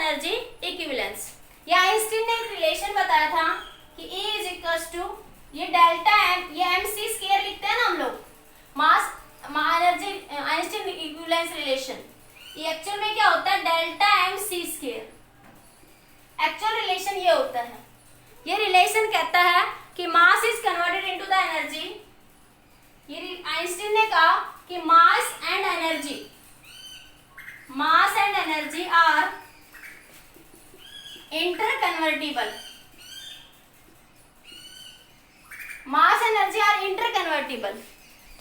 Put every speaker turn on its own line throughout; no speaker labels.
Energy equivalence. ये Einstein ने एक रिलेशन बताया था कि E इज इक्वल्स टू ये डेल्टा एम, ये एम सी स्क्वायर लिखते हैं ना हम लोग, mass energy Einstein equivalence relation. ये एक्चुअल में क्या होता है, delta M C square. Actual relation ये होता है, ये रिलेशन कहता है कि mass is converted into the energy. ये आइंस्टीन ने कहा कि mass and energy are interconvertible. Mass energy are interconvertible,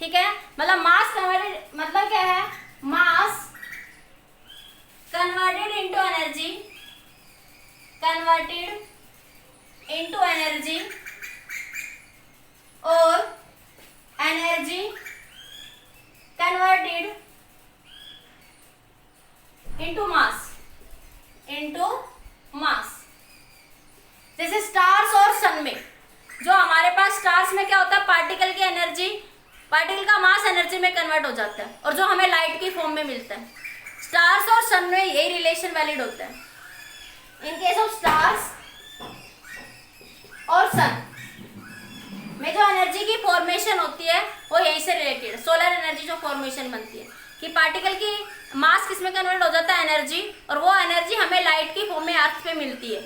ठीक है। मतलब मास कन्वर्टेड मतलब क्या है, मास कन्वर्टेड इनटू एनर्जी और एनर्जी कन्वर्टेड इनटू मास। जैसे स्टार्स और सन में, जो हमारे पास स्टार्स में क्या होता है, पार्टिकल की एनर्जी, पार्टिकल का मास एनर्जी में कन्वर्ट हो जाता है और जो हमें लाइट की फॉर्म में मिलता है। स्टार्स और सन में यही रिलेशन वैलिड होता है। इन केस ऑफ स्टार्स और सन में जो एनर्जी की फॉर्मेशन होती है वो यहीं से रिलेटेड है। सोलर एनर्जी जो फॉर्मेशन बनती है कि पार्टिकल की मास किस में कन्वर्ट हो जाता है, एनर्जी, और वो एनर्जी हमें लाइट की फॉर्म में अर्थ पे मिलती है,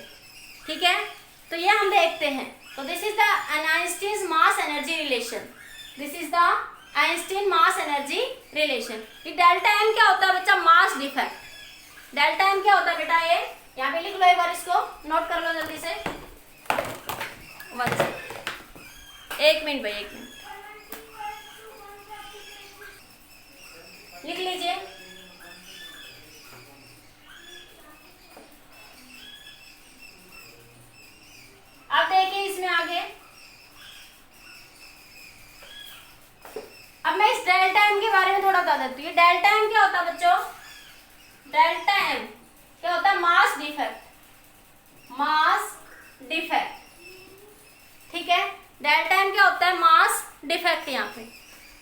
ठीक है। तो ये हम देखते हैं। तो this is the Einstein mass energy relation. This is the Einstein mass energy relation. ये डेल्टा एम क्या होता है बच्चा, मास डिफेक्ट। डेल्टा एम क्या होता है बेटा, ये यहाँ पे लिख लो एक बार, इसको नोट कर लो जल्दी से। एक मिनट भाई, एक मिनट लिख लीजिए। अब देखिए इसमें आगे, अब मैं इस डेल्टा एम के बारे में थोड़ा बता देती हूँ। ये डेल्टा एम क्या होता है बच्चों, डेल्टा एम क्या होता है, मास डिफेक्ट, ठीक है। डेल्टा एम क्या होता है, मास डिफेक्ट। यहाँ पे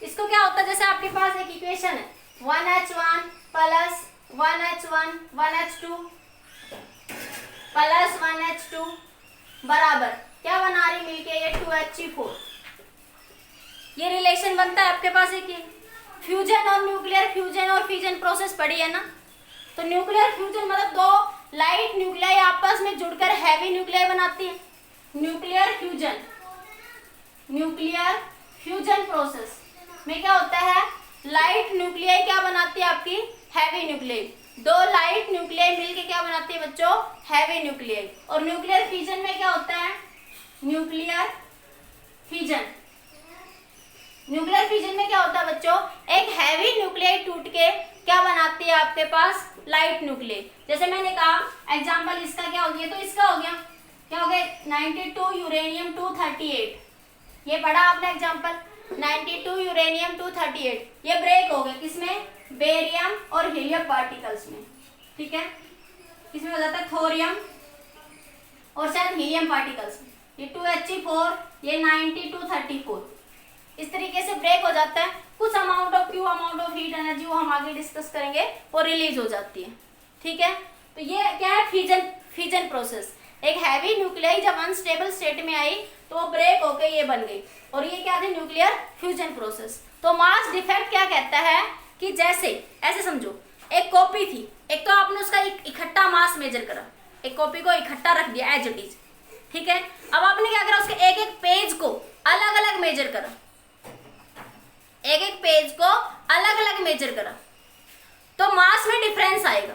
इसको क्या होता है, जैसे आपके पास एक इक्वेशन है 1H1 plus 1H1 1H2 plus 1H2 बराबर क्या बना रही मिलके, ये 2He4। ये रिलेशन बनता है आपके पास एक, फ्यूजन और न्यूक्लियर फ्यूजन और फिजन प्रोसेस पढ़ी है ना। तो न्यूक्लियर फ्यूजन मतलब दो लाइट न्यूक्लियाई आपस में जुड़कर हैवी न्यूक्लियाई बनाती है। न्यूक्लियर फ्यूजन प्रोसेस में क्या होता है, लाइट न्यूक्लियाई क्या बनाती है आपकी, हैवी न्यूक्लियाई। दो लाइट न्यूक्लियाई मिलके क्या बनाती है बच्चों, हैवी न्यूक्लियाई। और न्यूक्लियर फिजन में क्या होता है, न्यूक्लियर फिजन में क्या होता है बच्चों, एक हैवी न्यूक्लियाई टूट के क्या बनाती है आपके पास, लाइट न्यूक्लियाई। जैसे मैंने कहा एग्जांपल इसका क्या हो गया, तो इसका हो गया क्या हो गया 92 यूरेनियम 238। ये पढ़ा आपने एग्जांपल 92 यूरेनियम 238। ये ब्रेक हो गए किसमें, बेरियम और हीलियम पार्टिकल्स में, ठीक है। किसमें हो जाता है, थोरियम और शायद हीलियम पार्टिकल्स में। ये 2He4, ये 9234 इस तरीके से ब्रेक हो जाता है। कुछ अमाउंट ऑफ हीट एनर्जी वो हम आगे डिस्कस करेंगे, वो रिलीज हो जाती है, ठीक है। तो ये क्या है, फिजन प्रोसेस। एक हैवी न्यूक्लियाई जब अनस्टेबल स्टेट में आई तो वो ब्रेक होकर ये बन गई, और ये क्या थी, न्यूक्लियर फ्यूजन प्रोसेस। तो मास डिफेक्ट क्या कहता है कि जैसे ऐसे समझो, एक कॉपी थी, एक तो आपने उसका इकट्ठा मास मेजर करा, एक कॉपी को इकट्ठा रख दिया एज इट इज, ठीक है। अब आपने क्या करा, उसके एक एक पेज को अलग अलग मेजर करा, एक एक पेज को अलग अलग मेजर करा, तो मास में डिफरेंस आएगा।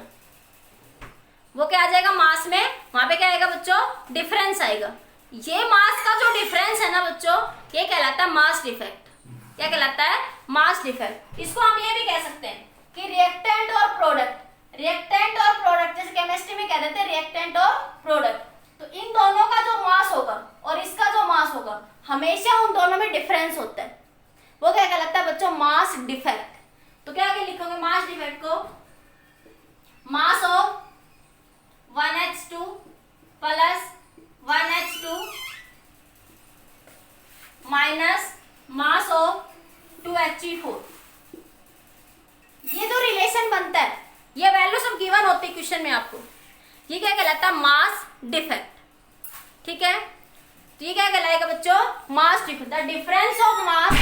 वो क्या आ जाएगा, मास में वहां पे क्या आएगा बच्चों, डिफरेंस आएगा। ये मास का जो डिफरेंस है ना बच्चों, ये कहलाता है मास डिफेक्ट। क्या कहलाता है, मास डिफेक्ट। इसको हम ये भी कह सकते हैं कि रिएक्टेंट और प्रोडक्ट, जैसे केमिस्ट्री में कह देते हैं रिएक्टेंट और प्रोडक्ट। तो इन दोनों का जो मास होगा और इसका जो मास होगा, हमेशा उन दोनों में डिफरेंस होता है। वो क्या कहलाता है बच्चों, मास डिफेक्ट। तो क्या लिखोगे मास डिफेक्ट को, mass of 1H2 plus 1H2 minus mass of 2He4। ये जो रिलेशन बनता है, ये वैल्यू सब गिवन होती है क्वेश्चन में आपको। ये क्या कहलाता है? Mass defect. ठीक है, तो ये क्या कहलाएगा बच्चों? Mass defect. The difference of mass,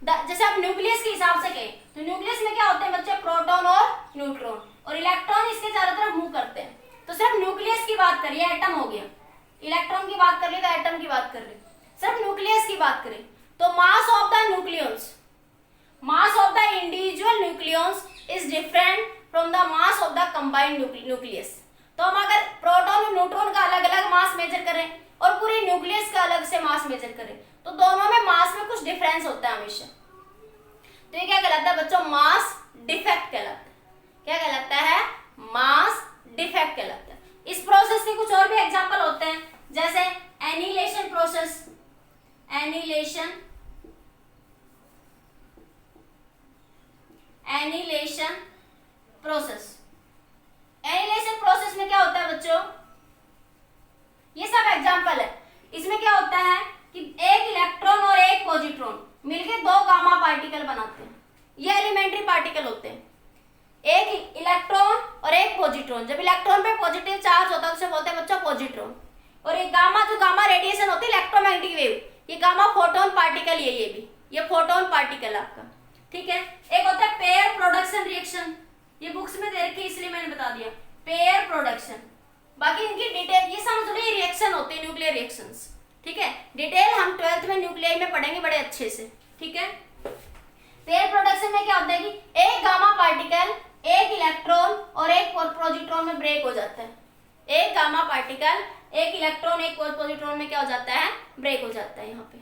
जैसे आप न्यूक्लियस के हिसाब से कहें तो न्यूक्लियस में क्या होते हैं बच्चे? प्रोटॉन और न्यूट्रॉन, और इलेक्ट्रॉन इसके चारों तरफ मूव करते हैं। तो सिर्फ न्यूक्लियस की बात करिए, एटम हो गया। इलेक्ट्रॉन की बात कर ली तो एटम की बात कर रहे, सिर्फ न्यूक्लियस की बात करें तो मास of the nucleons, mass of the individual nucleons is different from the mass of the combined nucleus. तो हम अगर प्रोटॉन और न्यूट्रॉन का अलग अलग मास मेजर करें और पूरे न्यूक्लियस का अलग से मास मेजर करें तो दोनों में मास में कुछ डिफरेंस होता है हमेशा। तो ये क्या कहलाता है बच्चों? मास डिफेक्ट कहलाता है। क्या कहलाता है? मास डिफेक्ट कहलाता है। इस प्रोसेस के कुछ और भी एग्जांपल होते हैं, जैसे annihilation process, annihilation process. Annihilation process में क्या होता है बच्चों? ये सब एग्जांपल है। इसमें क्या होता है कि एक इलेक्ट्रॉन और एक पॉजिट्रॉन मिलके दो गामा पार्टिकल बनाते हैं। ये एलिमेंट्री पार्टिकल होते हैं। एक इलेक्ट्रॉन और एक पॉजिट्रॉन, जब इलेक्ट्रॉन पे पॉजिटिव चार्ज होता है उसे बोलते हैं बच्चों पॉजिट्रॉन। और एक गामा, जो गामा रेडिएशन होती है इलेक्ट्रोमैग्नेटिक वेव, ये गामा फोटोन पार्टिकल, ये भी ये फोटोन पार्टिकल आपका। ठीक है, एक होता है पेयर प्रोडक्शन रिएक्शन, ये बुक्स में दे रखी है इसलिए मैंने बता दिया, पेयर प्रोडक्शन। बाकी इनकी डिटेल ये समझ लो, ये रिएक्शन होते हैं न्यूक्लियर रिएक्शंस। ठीक है, डिटेल हम 12th में न्यूक्लियर में पढ़ेंगे बड़े अच्छे से। ठीक है, पेयर प्रोडक्शन में क्या होता है कि एक गामा पार्टिकल एक इलेक्ट्रॉन और एक पॉजिट्रॉन में ब्रेक हो जाता है। एक गामा पार्टिकल एक इलेक्ट्रॉन एक पॉजिट्रॉन में क्या हो जाता है? ब्रेक हो जाता है यहाँ पे।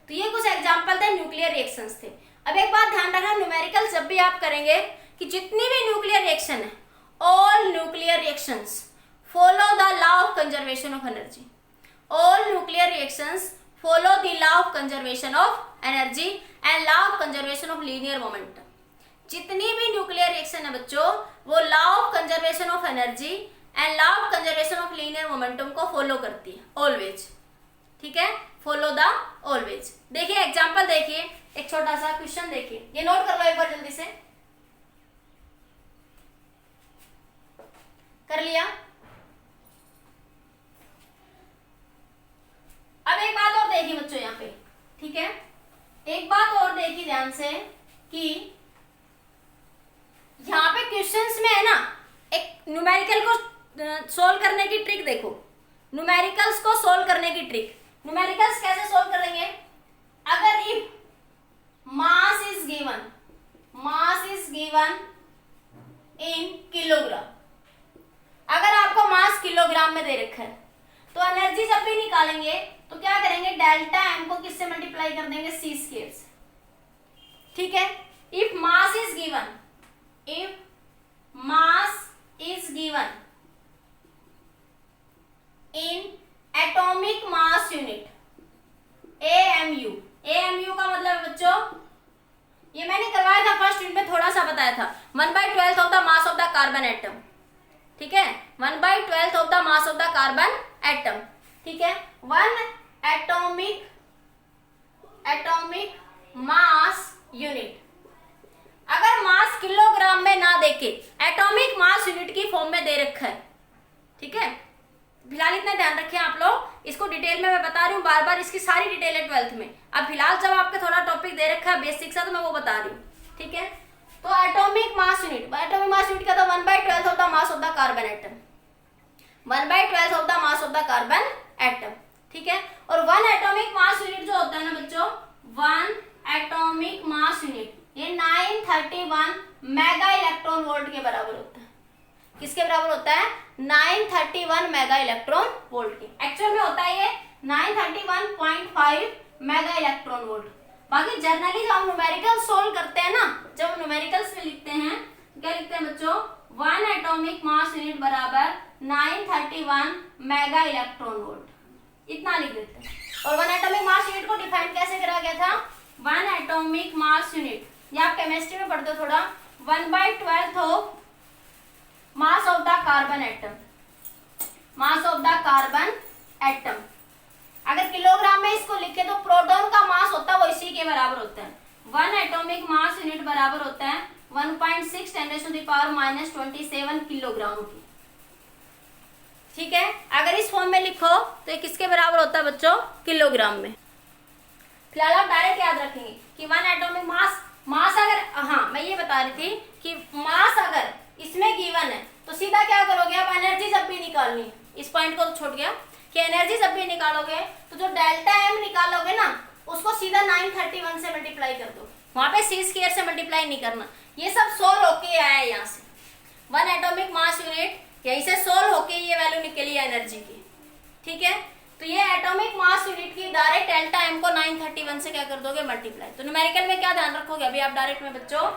तो ये कुछ एग्जांपल थे, न्यूक्लियर रिएक्शंस थे। अब एक बात ध्यान रखना, न्यूमेरिकल जब भी आप करेंगे कि जितनी भी न्यूक्लियर रिएक्शन है, all nuclear reactions follow the law of conservation of energy. All nuclear reactions follow the law of conservation of energy and law of conservation of linear momentum। जितनी भी न्यूक्लियर रिएक्शन है बच्चों, वो law of conservation of energy and law of conservation of linear momentum को follow करती है, always. ठीक है, फॉलो द ऑलवेज। देखिए एग्जांपल, देखिए एक छोटा सा क्वेश्चन देखिए, ये नोट कर लो एक बार जल्दी से। कर लिया? अब एक बात और देखिए बच्चों यहाँ पे। ठीक है, एक बात और देखिए ध्यान से कि यहाँ पे क्वेश्चंस में है ना, एक न्यूमेरिकल को सोल्व करने की ट्रिक देखो। न्यूमेरिकल्स को सोल्व करने की ट्रिक, न्यूमेरिकल्स कैसे सोल्व करेंगे? अगर if mass is given in kilogram, अगर आपको मास किलोग्राम में दे रखा है तो एनर्जी जब भी निकालेंगे तो क्या करेंगे? डेल्टा एम को किससे मल्टीप्लाई कर देंगे? सी स्क्वायर से। ठीक है, if mass is given in atomic mass unit AMU। AMU का मतलब बच्चों, ये मैंने करवाया था फर्स्ट यूनिट में, थोड़ा सा बताया था, 1/12 of the mass of the carbon atom. ठीक है, 1/12 of the mass of the carbon atom. ठीक है, 1 एटॉमिक मास यूनिट। अगर मास किलोग्राम में ना देके एटॉमिक मास यूनिट की फॉर्म में दे रखा है। ठीक है, फिलहाल इतना ध्यान रखें आप लोग, इसको डिटेल में मैं बता रही हूँ बार बार, इसकी सारी डिटेल है 12th में। अब फिलहाल जब आपके थोड़ा टॉपिक दे रखा है बेसिक सा, तो मैं वो बता रही हूँ। ठीक है, तो एटॉमिक मास यूनिट का था 1/12 of the mass of the carbon atom, 1/12 of the mass of the carbon atom. ठीक है, और 1 एटॉमिक मास यूनिट जो होता है ना बच्चों, 1 एटॉमिक मास यूनिट ये 931 मेगा इलेक्ट्रॉन वोल्ट के बराबर होता है। किसके बराबर होता है? 931 मेगा इलेक्ट्रॉन वोल्ट के। एक्चुअल में होता है ये 931.5 मेगा इलेक्ट्रॉन वोल्ट। बाकी जनरली जब हम न्यूमेरिकल सोल्व करते हैं ना, जब न्यूमेरिकल्स में लिखते हैं क्या लिखते हैं बच्चों? 1 एटॉमिक मास यूनिट बराबर 931 मेगा इलेक्ट्रॉन वोल्ट, इतना लिख देते हैं। और 1 एटॉमिक मास यूनिट को डिफाइन कैसे करा गया था? 1 एटॉमिक मास यूनिट, ये आप केमिस्ट्री में पढ़ते हो थोड़ा, 1/12 of mass of the carbon atom, mass of the carbon atom. अगर किलोग्राम में इसको लिखे तो प्रोटॉन का मास होता है वो इसी के बराबर होता है। 1 एटॉमिक मास यूनिट बराबर होता है 1.6 × 10⁻⁻27 किलोग्राम की। ठीक है, अगर इस फॉर्म में लिखो तो ये किसके बराबर होता है बच्चों, किलोग्राम में। फिलहाल आप डायरेक्ट याद रखेंगे कि 1 एटॉमिक मास अगर, हाँ मैं ये बता रही थी कि मास अगर इसमें गिवन है तो सीधा क्या करोगे आप, एनर्जी जब भी निकालनी है, इस पॉइंट को तो छोड़ गया कि एनर्जी जब भी निकालोगे तो जो डेल्टा एम निकालोगे ना उसको सीधा 931 से मल्टीप्लाई कर दो, वहां पे सी स्क्वायर से मल्टीप्लाई नहीं करना। ये सब सोल्व होके आया है यहाँ से, 1 एटॉमिक मास यूनिट यहीं से सोल्व होके ये वैल्यू निकली है एनर्जी की। ठीक है, तो ये एटॉमिक मास यूनिट की डायरेक्ट डेल्टा एम को 931 से क्या कर दोगे, मल्टीप्लाई। तो न्यूमेरिकल में क्या ध्यान रखोगे अभी आप डायरेक्ट में बच्चों,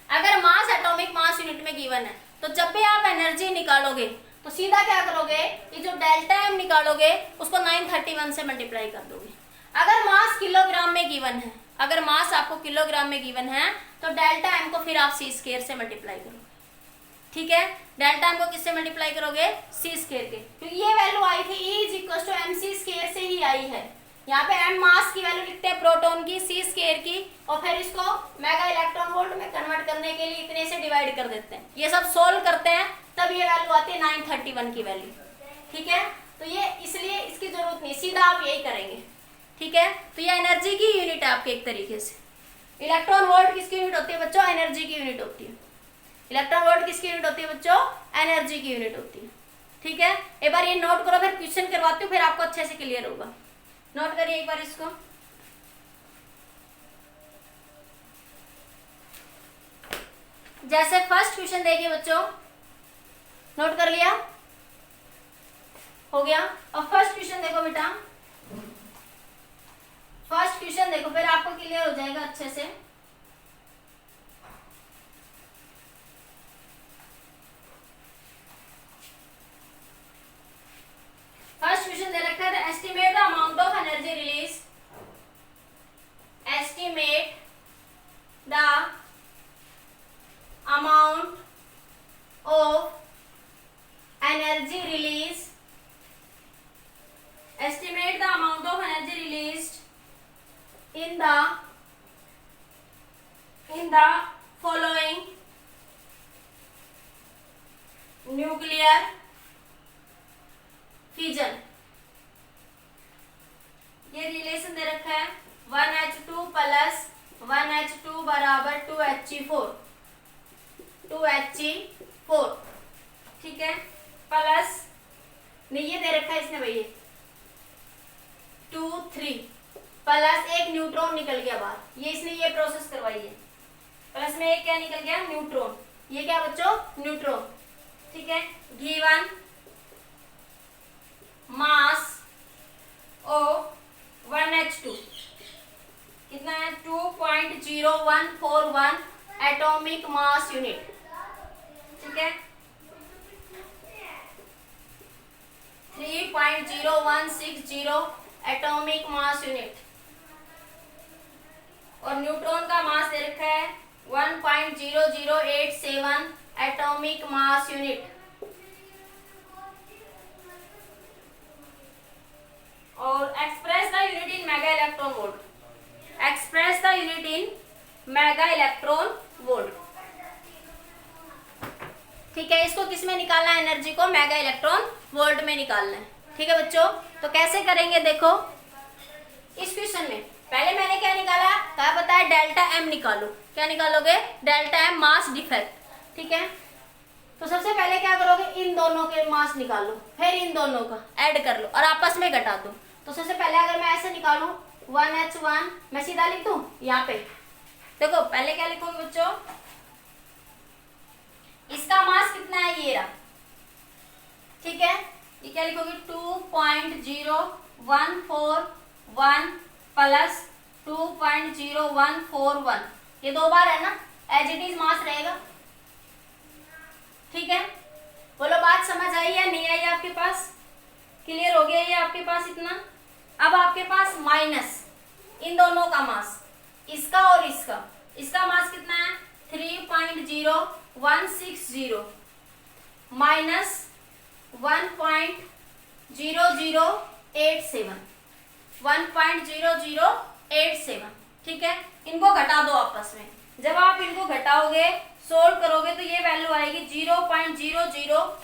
अगर मास एटॉमिक मास यूनिट में गिवन है तो जब भी आप एनर्जी निकालोगे तो सीधा क्या करोगे, ये जो डेल्टा एम निकालोगे उसको 931 से मल्टीप्लाई कर दोगे। अगर मास किलोग्राम में गिवन है, अगर मास आपको किलोग्राम में गिवन है तो डेल्टा एम को फिर आप सी स्क्वायर से मल्टीप्लाई करोगे। ठीक है, डेल्टा एम को किससे मल्टीप्लाई करोगे, सी स्क्वायर के, क्योंकि ये वैल्यू आई थी E equal to M C square से ही आई है। यहाँ पे m मास की वैल्यू लिखते हैं प्रोटॉन की, सी स्क्वायर की, और फिर इसको मेगा इलेक्ट्रॉन वोल्ट में कन्वर्ट करने के लिए इतने से डिवाइड कर देते हैं। ये सब सोल्व करते हैं तब ये वैल्यू आती है 931 की वैल्यू। ठीक है, तो ये इसलिए इसकी जरूरत नहीं, सीधा आप यही करेंगे। ठीक है, तो ये एनर्जी की यूनिट है आपके एक तरीके से। इलेक्ट्रॉन वोल्ट किसकी यूनिट होती है बच्चों, एनर्जी की यूनिट होती है। इलेक्ट्रॉन वोल्ट किसकी यूनिट होती है बच्चों, एनर्जी की यूनिट होती है। ठीक है, एक बार ये नोट करो, फिर क्वेश्चन करवाती हूँ, फिर आपको अच्छे से क्लियर होगा। नोट करिए एक बार इसको। जैसे फर्स्ट क्वेश्चन देखिए बच्चों, नोट कर लिया, हो गया। और फर्स्ट क्वेश्चन देखो बेटा, फर्स्ट क्वेश्चन देखो, फिर आपको क्लियर हो जाएगा अच्छे से। फर्स्ट क्वेश्चन दे रखा है, estimate the amount of energy release, estimate the amount of energy release, estimate the amount of energy released in the following nuclear fission। ये रिलेशन दे रखा है 1H2 प्लस 1H2 बराबर 2He4, 2He4। ठीक है, plus नहीं ये दे रखा है इसने भैया 2 3 प्लस एक न्यूट्रॉन निकल गया बाहर, ये इसने ये प्रोसेस करवाई है। प्लस में एक क्या निकल गया, न्यूट्रॉन। ये क्या बच्चों, न्यूट्रॉन। ठीक है, गिवन मास ऑफ 1H2 कितना है, 2.0141 एटॉमिक मास यूनिट। ठीक है, 3.0160 एटॉमिक मास यूनिट, और न्यूट्रॉन का मास दे रखा है 1.0087 एटॉमिक मास यूनिट। और express the unit in mega electron volt, express the unit in mega electron volt. ठीक है, इसको किस में निकालना है, एनर्जी को मेगा इलेक्ट्रॉन वोल्ट में निकालना है। ठीक है बच्चों, तो कैसे करेंगे देखो, इस क्वेश्चन में पहले मैंने क्या निकाला, क्या पता है, डेल्टा एम निकालो। क्या निकालोगे, डेल्टा एम मास डिफेक्ट। ठीक है, तो सबसे पहले क्या करोगे, इन दोनों के मास निकालो, फिर इन दोनों का ऐड कर लो और आपस में घटा दो। तो सबसे पहले अगर मैं ऐसे निकालू 1H1, मैं सीधा लिख दूं यहाँ पे, देखो पहले क्या लिखोगे बच्चों, इसका मास कितना है, ये रहा। ठीक है, ये क्या लिखोगे, 2.0141 प्लस 2.0141, ये दो बार है ना, एज इट इज मास रहेगा। ठीक है, बोलो बात समझ आई या नहीं आई, आपके पास क्लियर हो गया ये आपके पास इतना। अब आपके पास माइनस इन दोनों का मास, इसका और इसका, इसका मास कितना है 3.0160 माइनस 1.0087, 1.0087। ठीक है, इनको घटा दो आपस में। जब आप इनको घटाओगे, सोल्व करोगे तो ये वैल्यू आएगी 0.00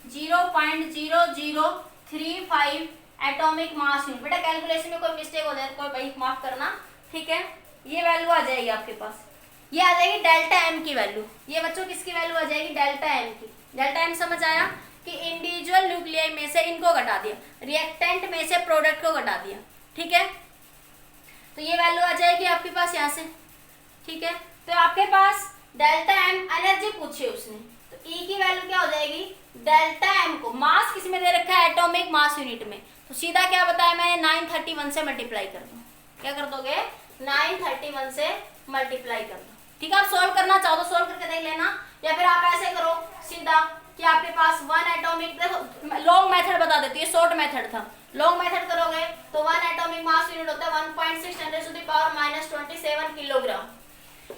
0.0035 एटॉमिक मास यूनिट। बेटा कैलकुलेशन में कोई मिस्टेक हो जाए कोई भाई माफ करना, ठीक है। ये वैल्यू आ जाएगी आपके पास, ये आ जाएगी डेल्टा एम की वैल्यू। ये बच्चों किसकी वैल्यू आ जाएगी? डेल्टा एम की। डेल्टा एम समझ आया कि इंडिविजुअल न्यूक्लियाई में से इनको घटा दिया, रिएक्टेंट में से प्रोडक्ट को घटा दिया, ठीक है। तो ये वैल्यू आ जाएगी आपके पास यहाँ से, ठीक है। तो आपके पास डेल्टा एम एनर्जी पूछी उसने, तो ई की वैल्यू क्या हो जाएगी? डेल्टा एम को मास किस में दे रखा है? एटॉमिक मास यूनिट में। तो सीधा क्या बताया मैंने? 931 से मल्टीप्लाई कर दो। क्या कर दोगे? 931 से मल्टीप्लाई कर दो, ठीक है। आप सोल्व करना चाहो तो सोल्व करके देख लेना, या फिर आप ऐसे करो सीधा कि आपके पास 1 एटॉमिक, लॉन्ग मेथड बता देती है, शॉर्ट मेथड था। लॉन्ग मेथड करोगे तो 1 एटॉमिक मास यूनिट होता है 1.6 × 10⁻⁻27 किलोग्राम,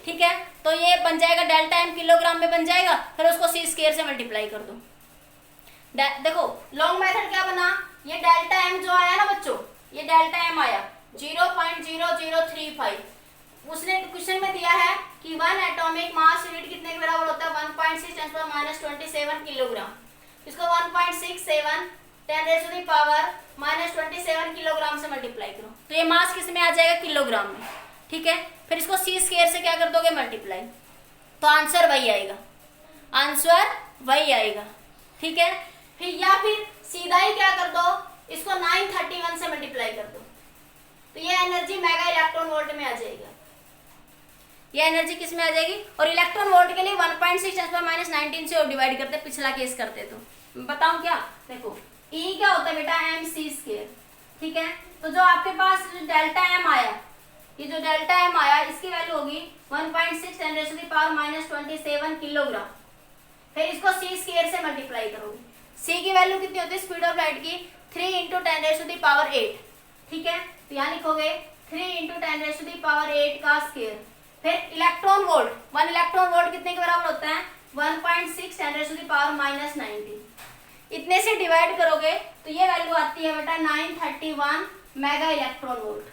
ठीक है। तो ये बन जाएगा डेल्टा एम किलोग्राम में बन जाएगा, फिर उसको सी स्क्वायर से मल्टीप्लाई कर दो। देखो लॉन्ग मेथड क्या बना? ये डेल्टा एम जो आया ना बच्चों, ये डेल्टा एम आया 0.0035। उसने क्वेश्चन में दिया है कि 1 एटॉमिक मास यूनिट कितने के बराबर होता है? 1.6 × 10⁻⁻27 किलोग्राम। इसको 1.67 10⁻⁻27 किलोग्राम से मल्टीप्लाई करो, तो ये मास किस में आ जाएगा? किलोग्राम में, ठीक है। फिर इसको सी स्क्वायर से क्या कर दोगे? मल्टीप्लाई, तो आंसर वही आएगा, आंसर वही आएगा, ठीक है। फिर या फिर सीधा ही क्या कर दो, इसको 931 से मल्टीप्लाई कर दो, तो ये एनर्जी मेगा इलेक्ट्रॉन वोल्ट में आ जाएगी। ये एनर्जी किस में आ जाएगी? और इलेक्ट्रॉन वोल्ट के लिए 1.6 10⁻⁻19 से डिवाइड करते, पिछला केस करते। तो बताऊं क्या? देखो ई क्या होता है बेटा? एम सी स्क्वायर, ठीक है। तो जो आपके पास डेल्टा एम आया, ये जो डेल्टा एम आया इसकी वैल्यू होगी 1.6 10⁻⁻27 किलोग्राम। फिर इसको सी स्क्वायर से मल्टीप्लाई करोगे। सी की वैल्यू कितनी होती है स्पीड ऑफ लाइट की? 3 × 10⁸8, ठीक है। तो यहाँ लिखोगे 3 × 10⁸8 का स्क्वायर। फिर इलेक्ट्रॉन वोल्ट, 1 इलेक्ट्रॉन वोल्ट कितने के बराबर होता है? 1.6 10⁻⁻19। इतने से डिवाइड करोगे तो ये वैल्यू आती है बेटा 931 मेगा इलेक्ट्रॉन वोल्ट।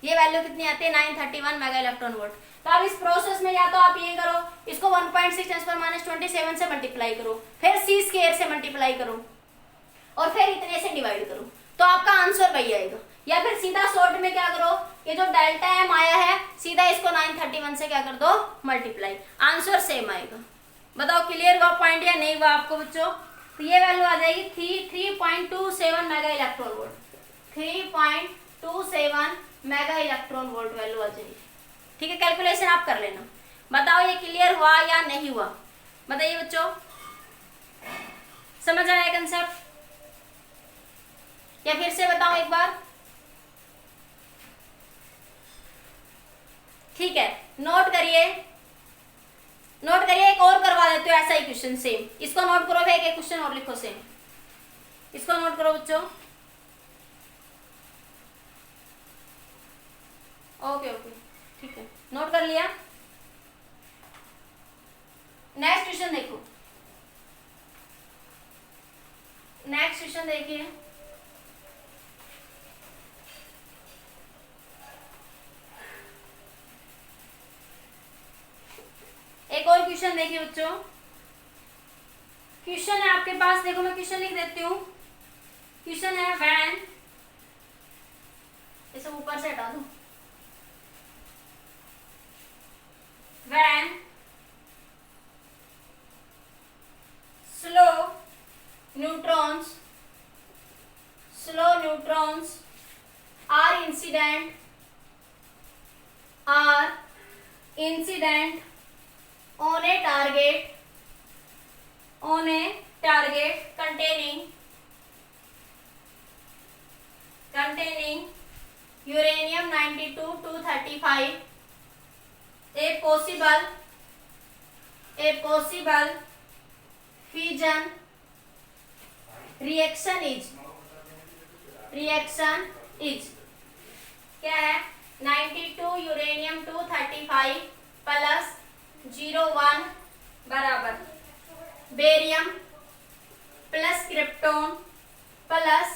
ये वैल्यू कितनी आती है? 931 मेगा इलेक्ट्रॉन वोल्ट। तो अब इस प्रोसेस में या तो आप ये करो, इसको 1.6 10⁻⁻27 से मल्टीप्लाई करो, फिर सी स्क्वायर से मल्टीप्लाई करो और फिर इतने से डिवाइड करो, तो आपका आंसर वही आएगा। या फिर सीधा शॉर्ट में क्या करो, ये जो डेल्टा एम आया है सीधा इसको 931 से क्या कर दो? मल्टीप्लाई, आंसर सेम आएगा। बताओ क्लियर हुआ पॉइंट या नहीं हुआ आपको बच्चों? तो ये वैल्यू आ जाएगी 3.27 mega electron volt. 3.27 mega electron volt value आ जाएगी, ठीक है। कैलकुलेशन आप कर लेना। बताओ ये क्लियर हुआ या नहीं हुआ? बताइए बच्चों, समझ आया कंसेप्ट या फिर से बताऊं एक बार? ठीक है, नोट करिए, नोट करिए। एक और करवा देते हो ऐसा ही क्वेश्चन सेम, इसको नोट करो, फिर एक क्वेश्चन और लिखो सेम। इसको नोट करो बच्चों। ओके ओके, ठीक है, नोट कर लिया। नेक्स्ट क्वेश्चन देखो, नेक्स्ट क्वेश्चन देखिए। एक और क्वेश्चन देखिए बच्चों। क्वेश्चन है आपके पास, देखो मैं क्वेश्चन लिख देती हूँ। क्वेश्चन है व्हेन, इसे ऊपर से हटा दूं। When slow neutrons are incident on a target containing uranium 92 235, a possible fission reaction is क्या है? 92 यूरेनियम 235 प्लस 01 बराबर बेरियम प्लस क्रिप्टोन प्लस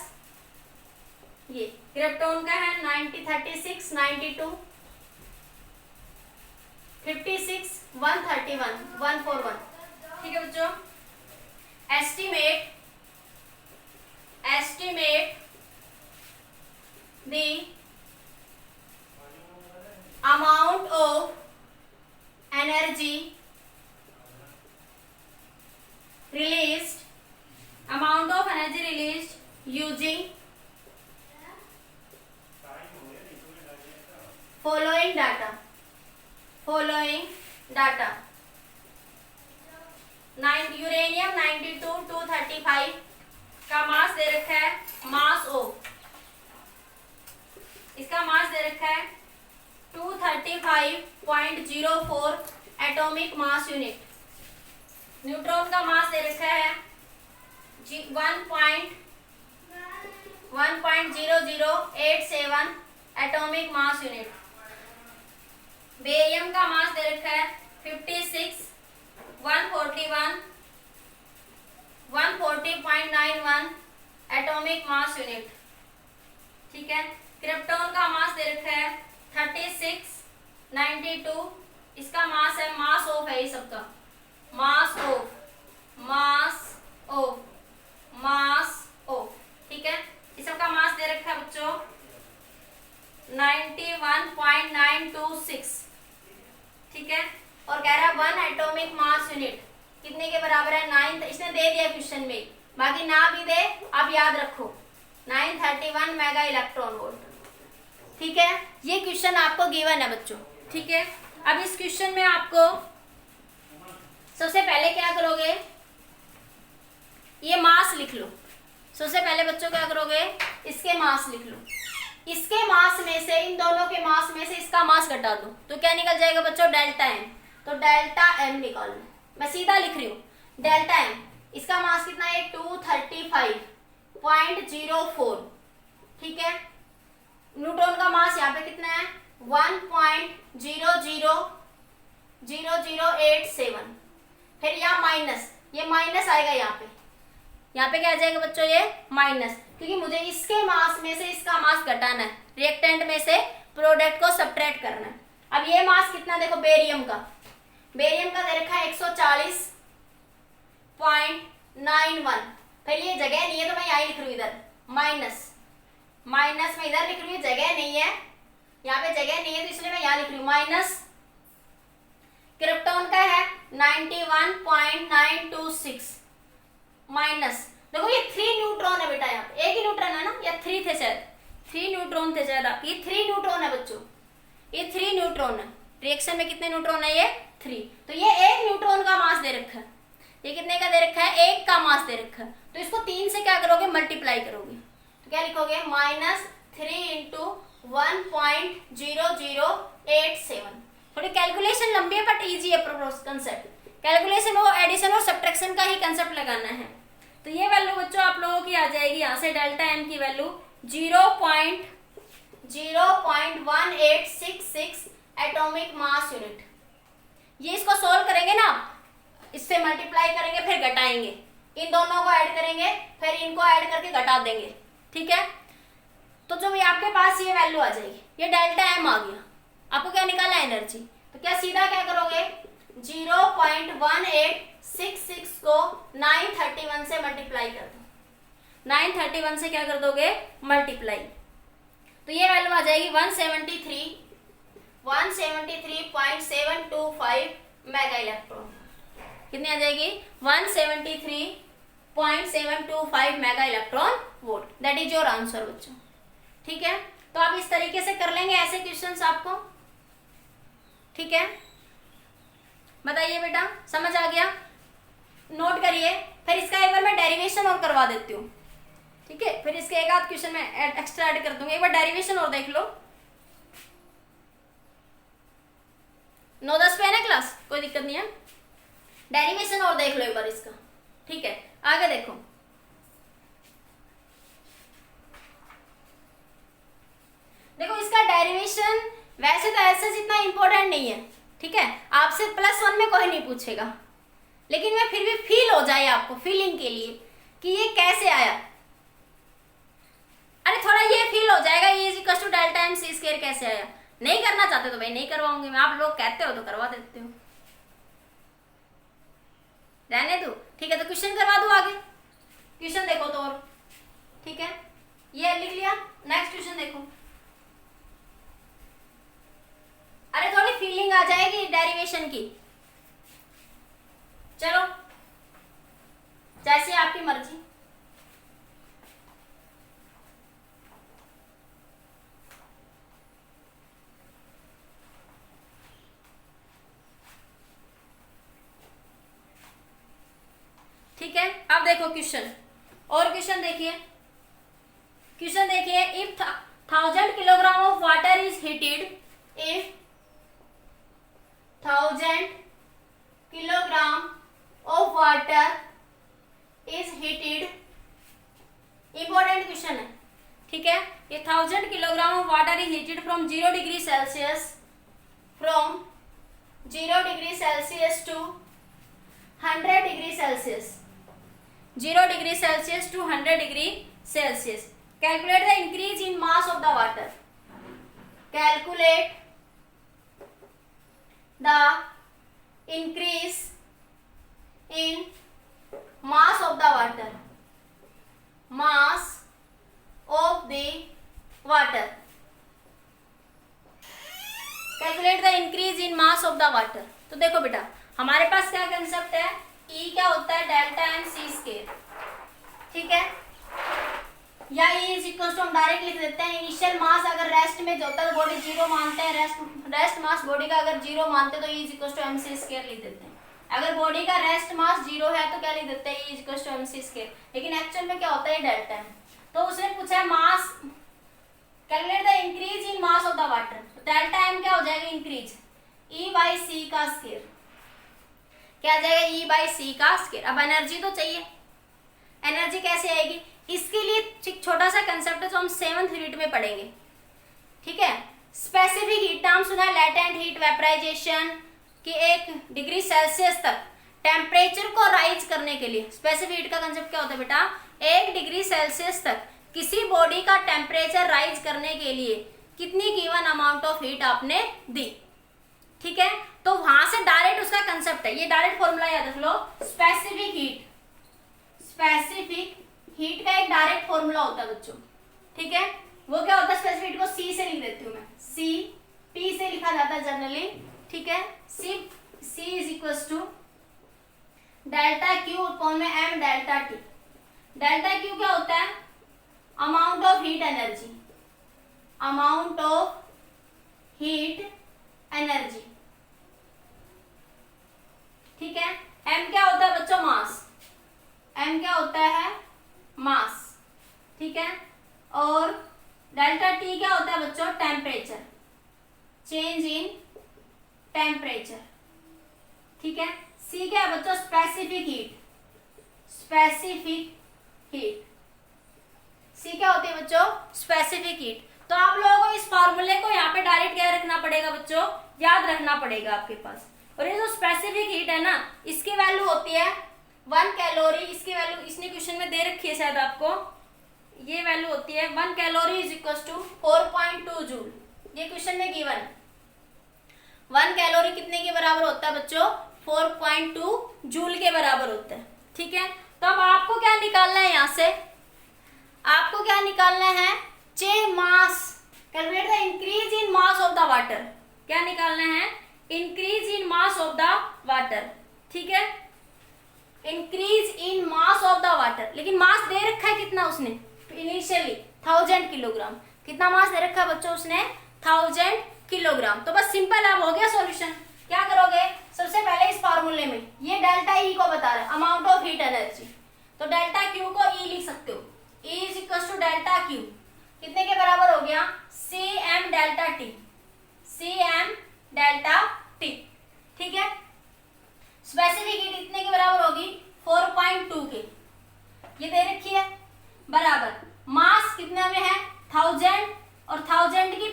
ये क्रिप्टोन का है 36 92 56 131 141, ठीक है बच्चों। Estimate estimate the amount of energy released using following data 9 uranium 92 235 का मास दे रखा है, मास ऑफ, इसका मास दे रखा है 235.04 एटॉमिक मास यूनिट। न्यूट्रॉन का मास दे रखा है 1.0087 एटॉमिक मास यूनिट। बेरियम का मास दे रखा है 140.91 एटॉमिक मास यूनिट। ठीक है। क्रिप्टॉन का मास दे रखा है 3692, इसका मास है, मास ऑफ है ये सबका, मास ऑफ। ठीक है। इस सबका मास दे रखा है बच्चों 91.926। ठीक है। और कह रहा है 1 एटॉमिक मास यूनिट कितने के बराबर है, 9, इसने दे दिया क्वेश्चन में, बाकी ना भी दे आप याद रखो 931 मेगा इलेक्ट्रॉन वोल्ट। ठीक है। ये क्वेश्चन आपको गिवन है बच्चों। ठीक है। अब इस क्वेश्चन में आपको सबसे पहले क्या करोगे, ये मास लिख लो। सबसे पहले बच्चों क्या करोगे, इसके मास लिख लो। इसके मास में से, इन दोनों के मास में से इसका मास घटा दो तो क्या निकल जाएगा बच्चों, डेल्टा एम। तो डेल्टा एम निकाल लो, मैं सीधा लिख रही हूँ डेल्टा एम। इसका मास कितना है 235.04। ठीक है। न्यूट्रॉन का मास यहाँ पे कितना है 1.0087। फिर यहाँ माइनस, ये माइनस आएगा यहाँ पे क्या आ जाएगा बच्चों, ये माइनस, क्योंकि मुझे इसके मास में से इसका मास घटाना है, रिएक्टेंट में से प्रोडक्ट को सब्ट्रैक्ट करना है। अब ये मास कितना देखो, बेरियम का दे रखा है 140.91। फिर ये जगह नहीं है तो मैं यहाँ लिख रही हूँ, इधर माइनस में इधर लिख रही हूँ, जगह नहीं है यहाँ पे, जगह नहीं है तो इसलिए मैं यहाँ लिख रही हूँ माइनस। क्रिप्टॉन का है 91.926 माइनस, देखो ये 3 न्यूट्रॉन है बेटा, यहाँ पे एक ही न्यूट्रॉन है ना, या 3 थे शायद, 3 न्यूट्रॉन थे शायद, ये 3 न्यूट्रॉन है बच्चों, ये 3 न्यूट्रॉन है। रिएक्शन में कितने न्यूट्रॉन है, ये 3। तो ये 1 न्यूट्रॉन का मास दे रखा है, ये कितने का दे रखा है, 1 का मास दे रखा है। तो इसको 3 से क्या करोगे, मल्टीप्लाई करोगे, तो क्या लिखोगे -3 × 1.0087। थोड़ी कैलकुलेशन लंबी है बट इजी है कंसेप्ट। कैलकुलेशन वो एडिशन और सब्ट्रैक्शन का ही कंसेप्ट लगाना है। तो ये वैल्यू बच्चों आप लोगों की आ जाएगी यहाँ से, डेल्टा एम की वैल्यू 0.1866 एटॉमिक मास यूनिट। ये इसको सोल्व करेंगे ना, इससे मल्टीप्लाई करेंगे फिर घटाएंगे, इन दोनों को ऐड करेंगे फिर इनको ऐड करके घटा देंगे। ठीक है। तो जो आपके पास ये वैल्यू आ जाएगी, ये डेल्टा एम आ गया। आपको क्या निकाला, एनर्जी। तो क्या सीधा क्या करोगे, 0.1866 को 931 से मल्टीप्लाई कर दो, 931 से क्या कर दोगे, मल्टीप्लाई। तो ये वैल्यू आ जाएगी 173.725 मेगा इलेक्ट्रॉन। कितनी आ जाएगी, 173.725 mega electron volt. That is your answer बच्चों। ठीक है। तो आप इस तरीके से कर लेंगे ऐसे क्वेश्चंस आपको। ठीक है। बताइए बेटा, समझ आ गया, नोट करिए। फिर इसका एक बार मैं डेरिवेशन और करवा देती हूँ। ठीक है। फिर इसके एक आध क्वेश्चन में एक्स्ट्रा ऐड कर दूंगी। एक बार डेरिवेशन और देख लो। 9-10 पे है ना क्लास, कोई दिक्कत नहीं है। डेरिवेशन और देख लो एक बार इसका। ठीक है। आगे देखो, देखो इसका डेरिवेशन वैसे तो ऐसा जितना इंपॉर्टेंट नहीं है। ठीक है। आपसे +1 में कोई नहीं पूछेगा, लेकिन मैं फिर भी फील हो जाए आपको, फीलिंग के लिए कि ये कैसे आया। अरे थोड़ा ये फील हो जाएगा, ये equal to delta M C square कैसे आया। नहीं करना चाहते तो भाई नहीं करवाऊंगी मैं, आप लोग कहते हो तो करवा देते हो, रहने दो। ठीक है। तो क्वेश्चन करवा दो आगे, क्वेश्चन देखो तो और। ठीक है। ये लिख लिया। नेक्स्ट क्वेश्चन देखो। अरे थोड़ी फीलिंग आ जाएगी डेरिवेशन की। चलो जैसे आपकी मर्जी। ठीक है, अब देखो क्वेश्चन। और क्वेश्चन देखिए, क्वेश्चन देखिए। If 1000 kilogram of water is heated, if 1000 kilogram of water is heated, important question है, ठीक है। ये 1000 kilogram of water is heated from 0 degree Celsius, from 0 degree Celsius to 100 degree Celsius, 0 degree Celsius to 100 degree Celsius. Calculate the increase in mass of the water. Calculate the increase in mass of the water. Mass of the water. Calculate the increase in mass of the water. तो देखो बेटा, हमारे पास क्या concept है, E क्या होता है, delta M C square, ठीक है। या E इज इक्वल टू हम डायरेक्ट लिख देते हैं, इनिशियल मास अगर रेस्ट में जो होता है बॉडी जीरो मानते हैं, रेस्ट मास बॉडी का अगर जीरो मानते हैं तो E is equal to M C square लिख देते हैं। अगर बॉडी का रेस्ट मास जीरो है तो क्या लिख देते हैं, E is equal to M C square. लेकिन एक्चुअल में क्या होता है, डेल्टा एम। तो उसने पूछा है mass, calculate the increase in mass of the water. Delta M क्या हो जाएगा, इंक्रीज, E बाई सी का स्क्वायर, क्या आ जाएगा, E बाई सी का स्क्वायर। अब एनर्जी तो चाहिए, एनर्जी कैसे आएगी, इसके लिए छोटा सा कंसेप्ट है जो हम 7th यूनिट में पढ़ेंगे, ठीक है। स्पेसिफिक हीट नाम सुना है, लेटेंट हीट वेपराइजेशन, कि 1 डिग्री सेल्सियस तक टेम्परेचर को राइज करने के लिए। स्पेसिफिक हीट का कंसेप्ट क्या होता है बेटा, 1 डिग्री सेल्सियस तक किसी बॉडी का टेम्परेचर राइज करने के लिए कितनी गिवन अमाउंट ऑफ हीट आपने दी, ठीक है। तो वहां से डायरेक्ट उसका कंसेप्ट है, ये डायरेक्ट फॉर्मूला याद रख लो, स्पेसिफिक हीट। स्पेसिफिक हीट का एक डायरेक्ट फॉर्मूला होता है बच्चों, ठीक है। वो क्या होता है, स्पेसिफिक हीट को सी से लिख देती हूँ मैं, सी पी से लिखा जाता है जनरली, ठीक है। C is equal to delta Q upon में M delta T. Delta Q क्या होता है, amount of heat energy, amount of heat energy, ठीक है। एम क्या होता है बच्चों, मास, एम क्या होता है, मास, ठीक है। और डेल्टा टी क्या होता है बच्चों, टेम्परेचर, चेंज इन टेम्परेचर, ठीक है। सी क्या है बच्चों, स्पेसिफिक हीट, स्पेसिफिक हीट, सी क्या होती है बच्चों, स्पेसिफिक हीट। तो आप लोगों को इस फॉर्मूले को यहाँ पे डायरेक्ट क्या रखना पड़ेगा बच्चों, याद रखना पड़ेगा आपके पास। और ये जो स्पेसिफिक हीट है ना, इसकी वैल्यू होती है 1 कैलोरी, इसकी वैल्यू इसने क्वेश्चन में दे रखी है शायद आपको, ये वैल्यू होती है 1 calorie is equal to 4.2 joule. ये क्वेश्चन में गिवन है, 1 कैलोरी कितने के बराबर होता है बच्चों, 4.2 जूल के बराबर होता है, ठीक है। तो अब आपको क्या निकालना है, यहाँ से आपको क्या निकालना है, change mass, calculate the increase in mass of the water. क्या निकालना है, increase in mass of the water, ठीक है। Increase in mass of the water, लेकिन मास दे रखा है कितना उसने, इनिशियली 1000 किलोग्राम। कितना मास दे रखा है बच्चों उसने, 1000 किलोग्राम। तो बस सिंपल, अब हो गया सॉल्यूशन। क्या करोगे, सबसे पहले इस फार्मूले में ये डेल्टा ई को बता रहा है, अमाउंट ऑफ हीट एनर्जी, तो डेल्टा क्यू को ई लिख सकते हो, E is equal to delta Q, कितने के बराबर हो गया, C M delta T, C M delta T, ठीक है। स्पेसिफिक हीट कितने के बराबर होगी, 4.2 के, ये दे रखी है, बराबर मास कितने में है, 1000, और 1000 की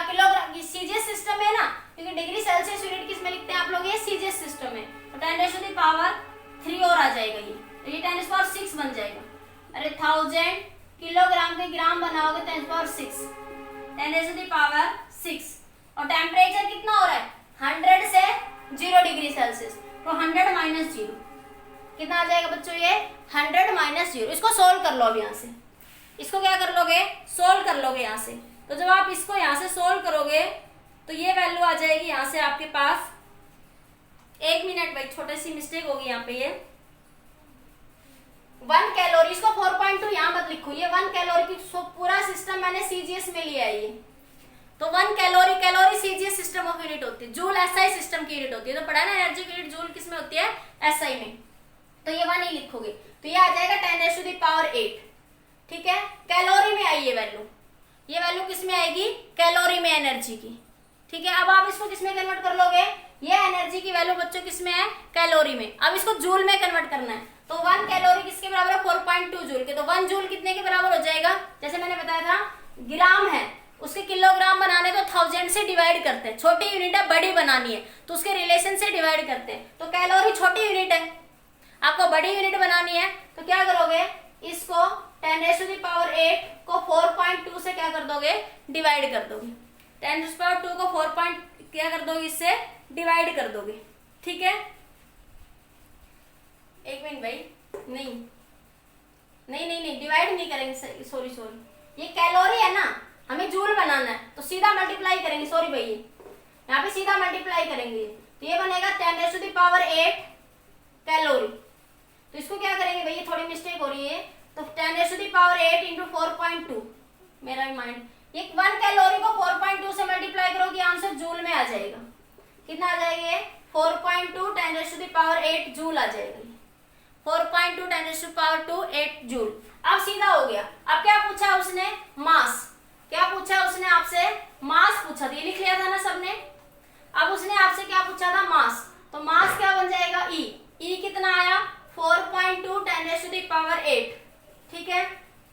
किलोग्राम, सीजीएस सिस्टम है ना, क्योंकि डिग्री सेल्सियस यूनिट किस में लिखते हैं आप लोग, ये सीजीएस सिस्टम है, तो 10⁻³ और आ जाएगा ये, तो ये 10⁻6 बन जाएगा। अरे 1000 किलोग्राम के ग्राम बनाओगे 10⁻6, 10⁻6, और टेम्परेचर कितना हो रहा है, 100 से 0 डिग्री सेल्सियस, तो 100 माइनस 0 कितना आ जाएगा बच्चों, ये 100 माइनस 0। इसको सोल्व कर लो अब यहाँ से, इसको क्या कर लोगे, सोल्व कर लोगे यहाँ से। तो जब आप इसको यहाँ से सोल्व करोगे तो ये वैल्यू आ जाएगी यहाँ से आपके पास, 1 मिनट भाई, छोटी सी मिस्टेक होगी यहाँ पे, ये 1 कैलोरी, इसको 4.2 यहाँ मत लिखो, ये 1 कैलोरी की पूरा सिस्टम मैंने सीजीएस में लिया है ये। तो 1 calorie, calorie CGS system of unit होती है, जूल एसआई सिस्टम की यूनिट होती है। तो पढ़ा ना एनर्जी की यूनिट जूल किस में होती है, एसआई में। तो ये 1 ही लिखोगे तो ये आ जाएगा 10⁸8, ठीक है। कैलोरी में आई ये वैल्यू, ये वैल्यू किस में आएगी, कैलोरी में, एनर्जी की, ठीक है। अब आप इसको किस में कन्वर्ट कर लोगे, ये एनर्जी की वैल्यू बच्चों किस में है, कैलोरी में। अब इसको जूल में कन्वर्ट करना है, तो 1 कैलोरी किसके बराबर है, 4.2 जूल के। तो 1 जूल कितने के बराबर हो जाएगा, जैसे मैंने बताया था ग्राम है, उसके किलोग्राम बनाने तो 1000 से डिवाइड करते हैं, छोटी यूनिट है, बड़ी बनानी है तो उसके रिलेशन से डिवाइड करते हैं। तो कैलोरी छोटी यूनिट है, आपको बड़ी यूनिट बनानी है तो क्या करोगे, इसको 10⁸8 को 4.2 से क्या कर दोगे, डिवाइड कर दोगे। 10⁻² को 4 क्या कर दोगे, इससे डिवाइड कर दोगे, ठीक है। एक मिनट भाई, नहीं नहीं नहीं नहीं, डिवाइड नहीं करेंगे, सॉरी सॉरी, ये कैलोरी है ना, हमें जूल बनाना है तो सीधा मल्टीप्लाई करेंगे, सॉरी भाई, यहाँ पे सीधा मल्टीप्लाई करेंगे तो ये बनेगा 10⁸8 कैलोरी। तो इसको क्या करेंगे भाई, ये थोड़ी मिस्टेक हो रही है, तो 10⁸8 इंटू 4.2, मेरा माइंड, ये 1 कैलोरी को 4.2 से मल्टीप्लाई करोगे, आंसर जूल में आ जाएगा। कितना आ जाएगा ये, 4.2 10⁸8 जूल आ जाएगा, 4.2 10⁸8 जूल। अब सीधा हो गया। अब क्या पूछा उसने, मास, क्या पूछा उसने आपसे, मास पूछा था, ये लिख लिया था ना सबने। अब उसने आपसे क्या पूछा था, मास, तो मास क्या बन जाएगा, ई कितना आया, 4.2 10⁸8, ठीक है।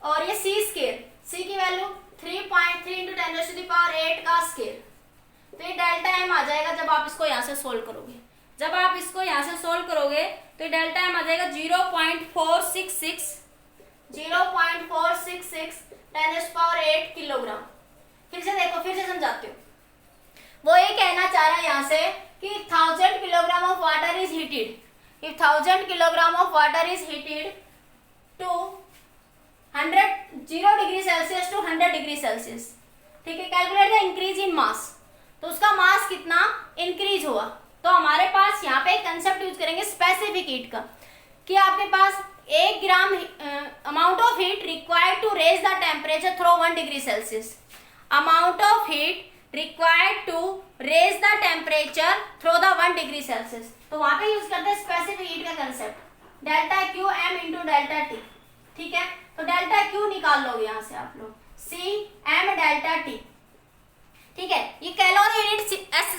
और ये सी स्केयर, सी की वैल्यू 3.3 इंटू 10⁸8 का स्केयर, तो ये डेल्टा एम आ जाएगा जब आप इसको यहाँ से सोल्व करोगे। जब आप इसको यहाँ से सोल्व करोगे तो ये डेल्टा एम आ जाएगा 0.466 10⁸8 किलोग्राम। फिर से देखो, फिर से समझाती हूँ। वो ये कहना चाह रहा है यहाँ से कि 1000 kilogram of water is heated, if 1000 kilogram of water is heated to 0 degree Celsius to 100 degree Celsius, ठीक है। Calculate the increase in mass, तो उसका मास कितना इंक्रीज हुआ। तो हमारे पास यहाँ पे एक कंसेप्ट यूज करेंगे स्पेसिफिक हीट का, कि आपके पास 1 gram amount of heat required to raise the temperature through 1 degree Celsius, amount of heat required to raise the temperature through the 1 degree Celsius. तो वहां पे यूज करते हैं स्पेसिफिक हीट का concept, delta Q M into delta T, ठीक है। तो delta Q निकाल लोगे यहाँ से आप लोग, सी एम डेल्टा टी, ठीक है। ये कैलोरी यूनिट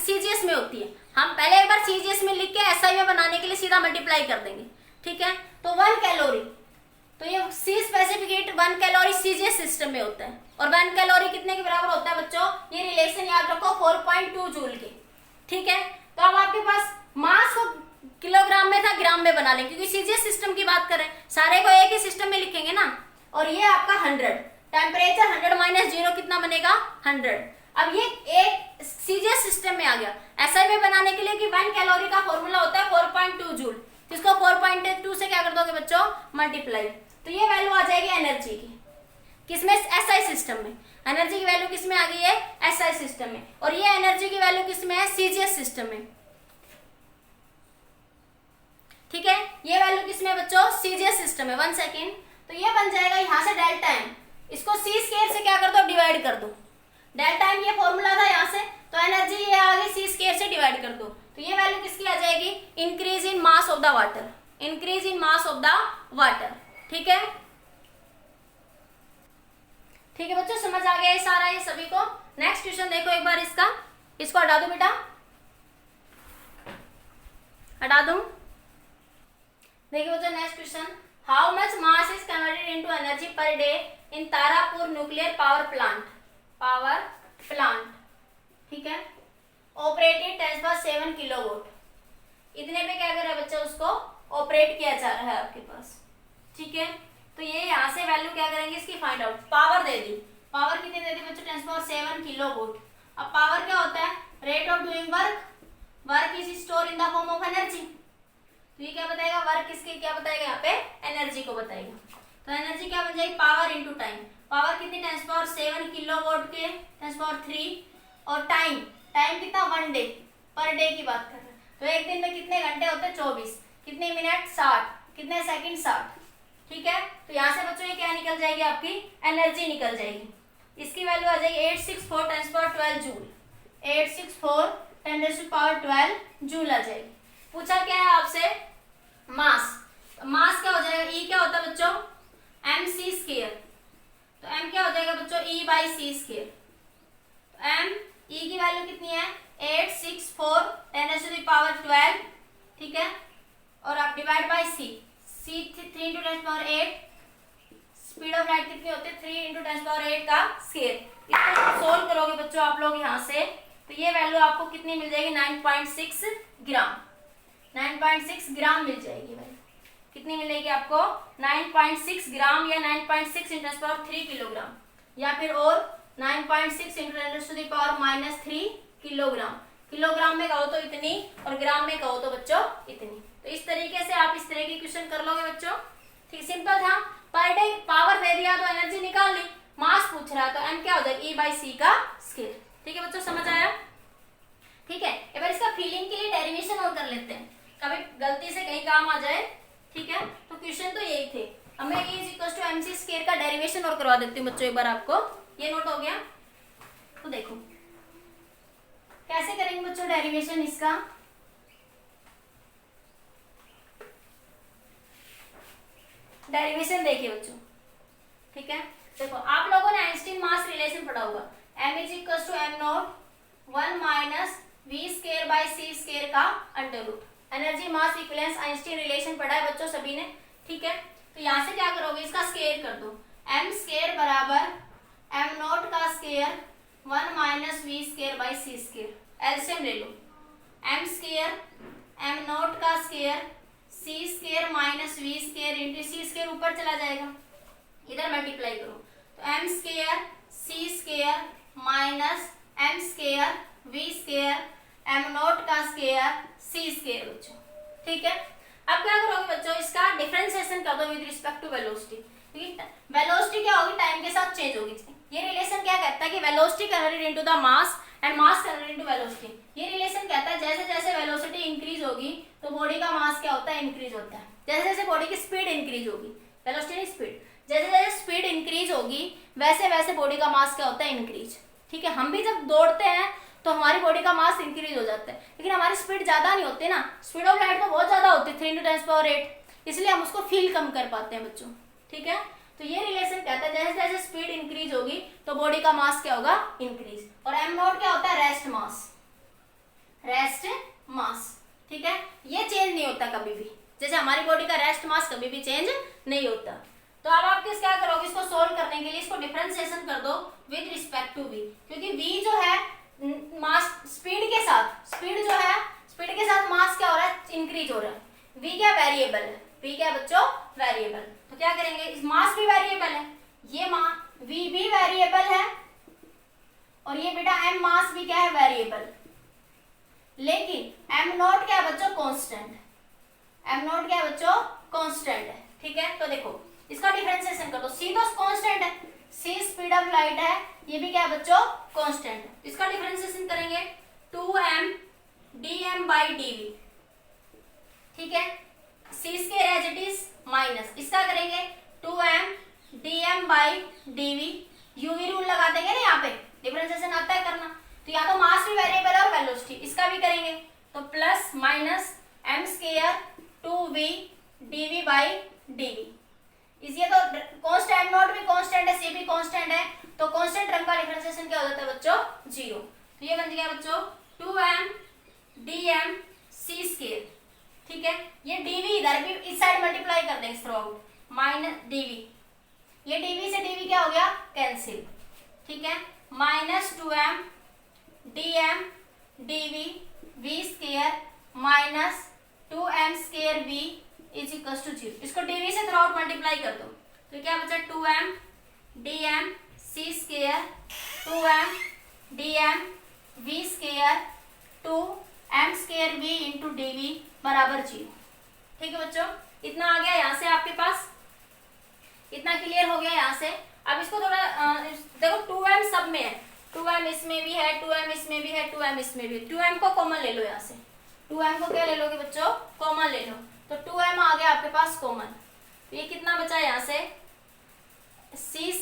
सीजीएस में होती है, हम पहले एक बार सीजीएस में लिख के एसआई में बनाने के लिए सीधा मल्टीप्लाई कर देंगे, ठीक है। तो 1 कैलोरी, तो ये C specific heat 1 calorie CGS system में होता है, और 1 कैलोरी कितने के बराबर होता है बच्चों, ये रिलेशन याद रखो 4.2 जूल के, ठीक है। तो अब आपके पास मास को किलोग्राम में था, ग्राम में बना लेंगे, क्योंकि सीजीएस सिस्टम की बात करें, सारे को एक ही सिस्टम में लिखेंगे ना। और ये आपका 100, टेम्परेचर 100 माइनस 0 कितना बनेगा, 100। अब ये एक सीजीएस सिस्टम में आ गया। एसआई में बनाने के लिए कि 1 कैलोरी का फॉर्मूला होता है 4.2 जूल, इसको 4.2 से क्या कर दोगे बच्चों, मल्टीप्लाई, तो ये वैल्यू आ जाएगी एनर्जी की, किसमें, एसआई सिस्टम में। एनर्जी की वैल्यू किसमें आ गई है, एसआई सिस्टम में, और ये एनर्जी की वैल्यू किसमें है, सीजीएस सिस्टम में, ठीक है। ये वैल्यू किसमें बच्चों, सीजीएस सिस्टम में। 1 सेकेंड, तो ये बन जाएगा यहाँ से डेल्टा एम, इसको सी स्क्वायर से क्या कर दो, डिवाइड कर दो। डेल्टा एम ये फॉर्मूला था यहाँ से, तो एनर्जी ये आ गई, सी स्क्वायर से डिवाइड कर दो, तो ये वैल्यू किसकी आ जाएगी, increase in mass of the water, increase in mass of the water, ठीक है। ठीक है बच्चों, समझ आ गया ये सारा, ये सभी को। नेक्स्ट क्वेश्चन देखो एक बार इसका, इसको हटा दो बेटा, हटा दूं। देखिए बच्चों next question, how much mass is converted into energy per day in Tarapur nuclear power plant, ठीक है, ऑपरेटेड 10⁻7 किलोवाट, इतने पे क्या कर रहा है बच्चा, उसको ऑपरेट किया जा रहा है आपके पास, ठीक है। तो ये यहाँ से वैल्यू क्या करेंगे इसकी, फाइंड आउट। पावर दे दी, पावर कितनी दे दी बच्चों, 10⁻7 किलोवाट। अब पावर क्या होता है, rate of doing work, work is store in the form of energy, तो ये क्या बताएगा, वर्क किसके क्या बताएगा, यहाँ पे एनर्जी को बताएगा। तो एनर्जी क्या बन जाएगी, पावर इंटू टाइम। पावर कितनी, 10⁻7 किलोवाट के 10⁻3, और टाइम कितना, 1 डे, पर डे की बात कर रहे हैं। तो एक दिन में कितने घंटे होते हैं, 24, कितने मिनट, 60, कितने सेकंड, 60। ठीक है, तो यहाँ से बच्चों ये क्या निकल जाएगी, आपकी एनर्जी निकल जाएगी। इसकी वैल्यू आ जाएगी 864 10⁻12 जूल, 864 10⁻12 जूल आ जाएगी। पूछा क्या है आपसे, मास। मास क्या हो जाएगा, ई क्या होता है बच्चों, mc स्क्वायर। तो m क्या हो जाएगा बच्चों, e/c²। तो m e की वैल्यू कितनी है, 864 10⁻12, ठीक है, और आप divide by c 3 × 10⁸। Speed of light कितनी होती है, 3 × 10⁸ का स्क्वायर। इसको सोल्व करोगे बच्चों आप लोग यहाँ से, तो ये वैल्यू आपको कितनी मिल जाएगी, 9.6 ग्राम, 9.6 ग्राम मिल जाएगी वैल्यू। कितनी मिलेगी आपको, 9.6 ग्राम, या 9.6 × 10⁻³ किलोग्राम, या फिर और 9.6 × 10⁻³ किलोग्राम। किलोग्राम में कहो तो इतनी, और ग्राम में कहो तो बच्चों इतनी। तो इस तरीके से आप इस तरह की क्वेश्चन कर लोगे बच्चों। ठीक, सिंपल था। पर डे पावर दे दिया तो एनर्जी निकाल ली, मास पूछ रहा है तो m क्या हो जाएगा, e/c का स्क्वायर। ठीक है बच्चों, समझ आया। ठीक है, एक बार इसका फीलिंग के लिए डेरिवेशन और कर लेते हैं, कभी गलती से कहीं काम आ जाए। ठीक है, तो क्वेश्चन तो यही थे। अब मैं E=mc² का डेरिवेशन और करवा देती हूँ बच्चों एक बार, आपको ये नोट हो गया। तो देखो कैसे करेंगे बच्चों डेरिवेशन इसका। डेरिवेशन देखिए बच्चों, ठीक है, देखो आप लोगों ने आइंस्टीन मास रिलेशन पढ़ा होगा, m=m0 1 - v²/c² का under root. Energy mass equivalence Einstein relation पढ़ा है बच्चों सभी ने। ठीक है, तो यहाँ से क्या करोगे, इसका स्क्वायर कर दो, m² बराबर m0 का स्क्वायर 1 - v²/c²। एलसीएम ले लो, m² m0 का स्क्वायर c² - v² c² ऊपर चला जाएगा, इधर मल्टीप्लाई करो, तो m² c² - m² v² m0 का स्क्वायर c² बच्चों। ठीक है, अब क्या करोगे बच्चों, इसका डिफरेंशिएशन कर दो विद रिस्पेक्ट टू वेलोसिटी, क्योंकि वेलोसिटी क्या होगी, टाइम के साथ चेंज होगी। ये रिलेशन क्या कहता है कि velocity converted into the mass and mass converted into velocity. ये रिलेशन कहता है जैसे जैसे वेलोसिटी इंक्रीज होगी तो बॉडी का मास क्या होता है, इंक्रीज होता है। जैसे जैसे बॉडी की स्पीड इंक्रीज होगी, वेलोसिटी स्पीड, जैसे जैसे स्पीड इंक्रीज होगी वैसे वैसे बॉडी का मास क्या होता है, इंक्रीज। ठीक है, हम भी जब दौड़ते हैं तो हमारी बॉडी का मास इंक्रीज हो जाता है, लेकिन हमारी स्पीड ज्यादा नहीं होती ना, स्पीड ऑफ लाइट तो बहुत ज्यादा होती है 3 × 10⁸, इसलिए हम उसको फील कम कर पाते हैं बच्चों। ठीक है, तो ये रिलेशन कहता है जैसे जैसे स्पीड इंक्रीज होगी तो बॉडी का मास क्या होगा, इंक्रीज। और m0 क्या होता है, रेस्ट मास, रेस्ट मास। ठीक है, ये चेंज नहीं होता कभी भी, जैसे हमारी बॉडी का रेस्ट मास कभी भी चेंज नहीं होता। तो अब आप किस क्या करोगे, इसको सोल्व करने के लिए इसको डिफरेंशिएशन कर दो विद रिस्पेक्ट टू v, क्योंकि v जो है मास स्पीड के साथ, स्पीड जो है स्पीड के साथ मास क्या हो रहा है, इंक्रीज हो रहा है। v क्या वेरिएबल है, v क्या बच्चों वेरिएबल, तो क्या करेंगे, इस मास भी वेरिएबल है, ये v भी वेरिएबल है, और ये बेटा m मास भी क्या है, वेरिएबल, लेकिन m0 क्या है बच्चों, कांस्टेंट। m0 क्या है बच्चों, कांस्टेंट है। ठीक है, तो देखो इसका डिफरेंशिएशन कर दो, c तो कांस्टेंट है, c स्पीड ऑफ लाइट है, ये भी क्या है बच्चों, कांस्टेंट है। इसका डिफरेंशिएशन करेंगे 2m dm/dv। ठीक है, c² as it is minus, इसका करेंगे 2m dm/dv। यूवी रूल लगा देंगे ना, यहाँ पे डिफरेंशिएशन आता है करना, तो यहाँ तो मास भी वेरिएबल है और वेलोसिटी, इसका भी करेंगे तो plus minus m² 2v dv/dv। ये तो कांस्टेंट, नोट भी कांस्टेंट है, c भी कांस्टेंट है, तो कांस्टेंट टर्म का डिफरेंशिएशन क्या हो जाता है बच्चों, 0। तो ये बन गया बच्चों 2m dm c²। ठीक है, ये dv इधर भी इस साइड मल्टीप्लाई कर देंगे थ्रू आउट, माइनस dv, ये dv से dv क्या हो गया, कैंसिल। ठीक है, minus 2m dm dv v² minus 2m² v is equal to 0। इसको dv से थ्रू आउट मल्टीप्लाई कर दो, तो क्या बचा 2m dm c² 2m dm v² 2m² v into dv बराबर 0। ठीक है बच्चों, इतना आ गया यहाँ से आपके पास। इतना क्लियर हो गया यहाँ से। अब इसको थोड़ा देखो 2m सब में है, 2m इसमें भी है, 2m इसमें भी है, 2m इसमें भी है। 2m को कॉमन ले लो यहाँ से, 2m को क्या ले लोगे बच्चों, कॉमन ले लो। तो 2m आ गया आपके पास कॉमन। तो ये कितना बचा यहाँ से, c²